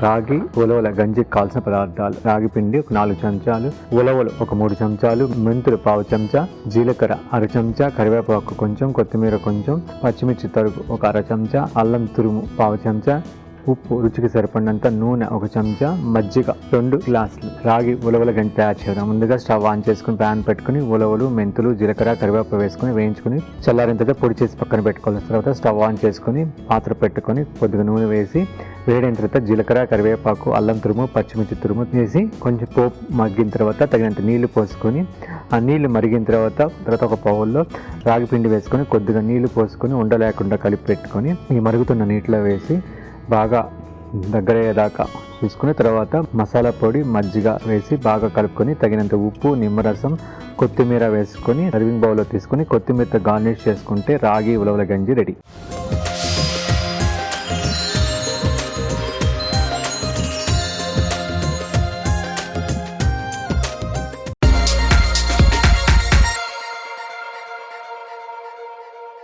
రాగి ఉలవల గంజికి కావాల్సిన పదార్థాలు: రాగి పిండి ఒక 4 చెంచాలు, ఉలవలు ఒక 3 చెంచాలు, మెంతులు 1/2 చెంచా, జీలకర్ర 1/2 చెంచా, కరివేపాకు కొంచెం, కొత్తిమీర కొంచెం, పచ్చిమిర్చి తరుగు ఒక 1/2 చెంచా, అల్లం తురుము 1/2 చెంచా, ఉప్పు రుచికి సరిపడినంత, నూనె 1 చెంచా, మజ్జిగ 2 గ్లాసులు. రాగి ఉలవల గంజి తయారు చేద్దాం. ముందుగా స్టవ్ ఆన్ చేసుకుని ప్యాన్ పెట్టుకుని ఉలవలు, మెంతులు, జీలకర్ర, కరివేపాకు వేసుకుని వేయించుకుని చల్లారిన తర్వాత పొడి చేసి పక్కన పెట్టుకోవాలి. తర్వాత స్టవ్ ఆన్ చేసుకుని పాత్ర పెట్టుకొని కొద్దిగా నూనె వేసి వేడైన తర్వాత జీలకర్ర, కరివేపాకు, అల్లం తురుము, పచ్చిమిర్చి తురుము వేసి కొంచెం పోపు మగ్గిన తర్వాత తగినంత నీళ్లు పోసుకొని ఆ నీళ్లు మరిగిన తర్వాత ఒక బౌల్లో రాగి పిండి వేసుకొని కొద్దిగా నీళ్లు పోసుకొని ఉండలేకుండా కలిపి పెట్టుకొని ఈ మరుగుతున్న నీటిలో వేసి బాగా దగ్గరయ్యేదాకా చూసుకుని తర్వాత మసాలా పొడి, మజ్జిగ వేసి బాగా కలుపుకొని తగినంత ఉప్పు, నిమ్మరసం, కొత్తిమీర వేసుకొని సర్వింగ్ బౌల్లో తీసుకొని కొత్తిమీరతో గార్నిష్ చేసుకుంటే రాగి ఉలవల గంజి రెడీ.